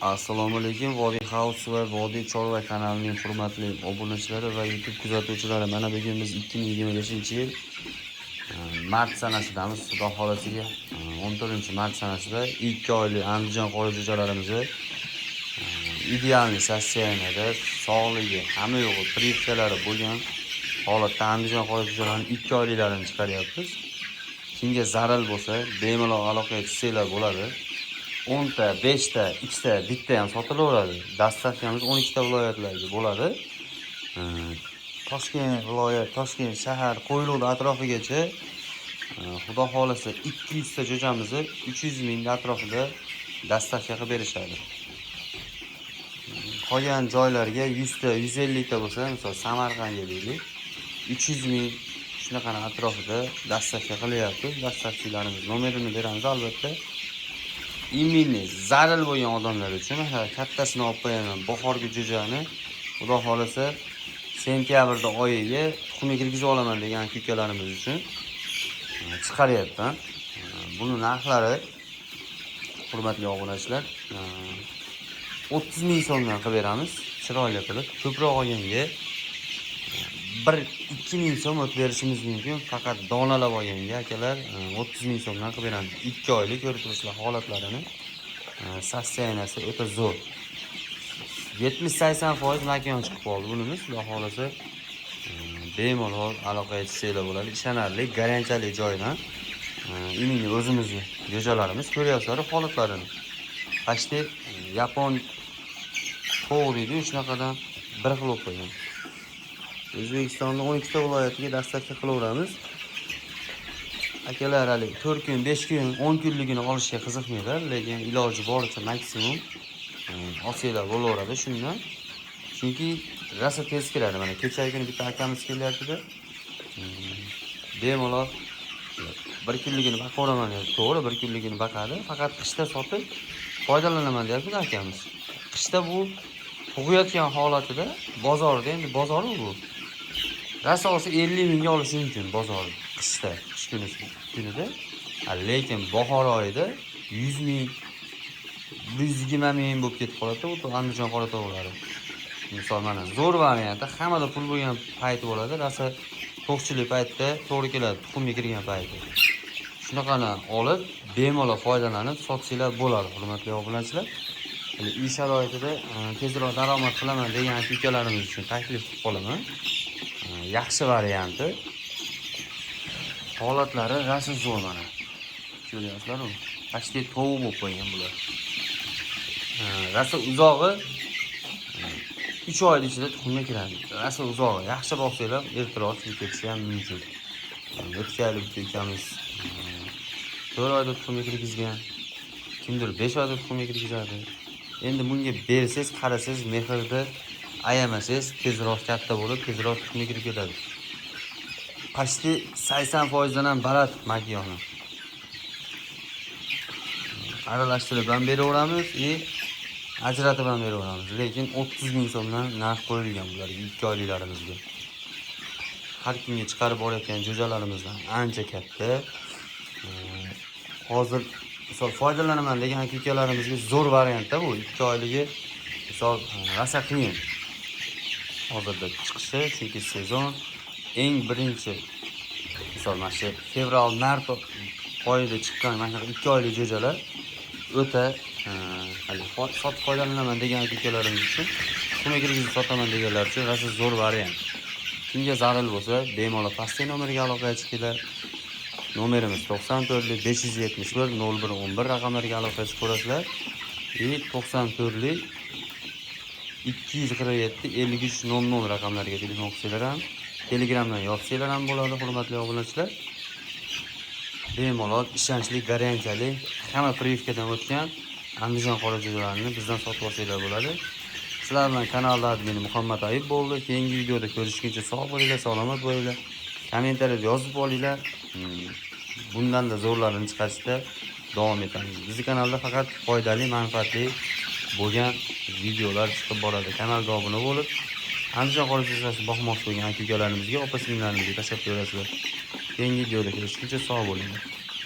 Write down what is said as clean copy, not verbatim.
Assalomu alaykum. Vodiy House va Vodiy Chorva kanalining hurmatli obunachilari va YouTube kuzatuvchilari. Mana bugun biz 2025-yil mart sanasidamiz. Xudo xolasiga 14-mart sanasida 2 oylik Andijon qora jo'jalarimizni ideal sosteniyada sog'ligi hamma yo'g'i priviskalari bo'lgan holatda Andijon qora jo'jalarining 2 oyliklarini chiqaryapmiz. Kimga zarar bo'lsa, bemalol aloqa etsanglar bo'ladi. 10 ta, 5 ta, 2 ta, bitta ham sotilaveradi. Dastavkamiz 12 ta viloyatlarga bo'ladi. Toshkent viloyat, Toshkent shahar, Qo'yliq atrofigacha xudo xolasa 200 ta jo'jamizni 300 ming atrofida dastavka qilib berishadi. Qolgan joylarga 100 ta, 150 ta bo'lsa, misol Samarqandga deylik, 300 ming shunaqa atrofida dastavka qilyapti. Dastavchilarimiz nomerini beramiz albatta. Imminni zarar bo'lgan odamlar uchun kattasini olib qo'yaman. Bahorgi jo'jani xudo xolasa sentyabrda oyiga tuxumga kirgizib olaman degan kukalarimiz uchun chiqaryapman. Buni narxlari hurmatli obunachilar 30 ming so'mdan qilib beramiz. Chiroyli qilib, ko'proq olganga 1-2 ming so'm o'tib berishimiz mumkin. Faqat donalab olganga akalar 30 ming so'mdan qilib beramiz. 2 oylik ko'rib turishlar holatlarini sosteniyasi o'ta zo'r. 70-80% makon chiqib qoldi bunimiz. Xudo xolasa bemalol aloqa etsanglar bo'ladi. Ishonarli, garantiyali joydan. Imminni o'zimizni jo'jalarimiz ko'ryapsizlar holatlarini. Pashti yapon to'g'ri deydi, shunaqadan bir xil bo'lib qo'ygan. O'zbekistonning 12 ta viloyatiga dastavka qilaveramiz. Akalar hali 4 kun, 5 kun, 10 kunligini olishga qiziqmaydilar, lekin iloji boricha maksimum olsanglar bo'laveradi shundan. Chunki rosa tez kiradi. Mana kechagi kuni bitta akamiz kelyapti-da. Bemalol 1 kunligini baqaveraman dedi. To'g'ri, 1 kunligini baqadi. Faqat qishda sotib foydalanaman deyapti akamiz. Qishda bu tug'ayotgan holatida bozorda, endi bozor bu. Rosa olsa 50 mingga olishi mumkin bozor qishda, qish kunida. Lekin bahor oyida 100 ming, 120 ming bo'lib ketib qoladi bu Andijon qora tovuqlari. Misol mana zo'r variantda hammada pul bo'lgan payt bo'ladi. Rosa to'qchilik paytda to'g'ri keladi, tuxumga kirgan payti. Shunaqani olib, bemalol foydalanib sotsanglar bo'ladi, hurmatli obunachilar. Uy sharoitida tezroq daromad qilaman degan ukalarimiz uchun taklif qilib qolaman. Yaxshi varianti. Holatlari rosa zo'r mana. Ko'ryapsizlar-ku? Pashti tovuq bo'lib qo'ygan bular. Rosa uzog'i 3 oy ichida tuxumga kiradi. Rosa uzog'i. Yaxshi boqsanglar, ertaroq chiqib ketishi ham mumkin. O'tgan yil ukamiz 4 oyda tuxumga kirgizgan. Kimdir 5 oyda tuxumga kirgizadi. Endi bunga bersiz, qarasiz, mehrda ayamasiz, tezroq katta bo'lib, tezroq tuxumga kirib ketadi. Pashti 80% dan ham baland makiyoni. Aralashtirib ham beraveramiz, ajratib ham beraveramiz. Lekin 30 ming so'mdan narx qo'yilgan bularga 2 oyliklarimizga. Har kunga chiqarib borayotgan jo'jalarimizdan ancha katta. Hozir misol foydalanaman degan ukalarimizga zo'r variantda bu 2 oyligi misol rosa qiyin. Hozirda chiqishi, chunki sezon eng birinchi misol mana shu fevral-mart oyida chiqqan mana shu 2 oylik jo'jalar o'ta hali sotib foydalanaman degan ukalarimiz uchun, tuxumga kirgizib sotaman deganlar uchun rosa zo'r variant. Kimga zarar bo'lsa, bemalol pastdagi nomerga aloqa qilinglar. Nomerimiz 94 571 0111 raqamlarga aloqa qilib ko'rasizlar. 94 247 53 00 raqamlariga telefon qilsanglar ham, Telegramdan yozsanglar ham bo'ladi, hurmatli obunachilar. Bemalol, ishonchli, garantiyali, hamma priviskadan o'tgan Andijon qora jo'jalarini bizdan sotib olsanglar bo'ladi. Sizlar bilan kanalda admin Muhammad Ayib bo'ldi. Keyingi videoda ko'rishguncha sog' bo'linglar, salomat bo'linglar. Kommentariyada yozib olinglar. Bundan da zo'rlarini chiqarishda davom etamiz. Bizning kanalda faqat foydali, manfaatli bo'lgan videolar chiqib boradi. Kanalga obuna bo'lib, Andijon qora jo'jasini boqmoqchi bo'lgan ukalarimizga, opa-singillarimizga tashlab qo'yasizlar. Keyingi videoda ko'rishguncha sog' bo'linglar.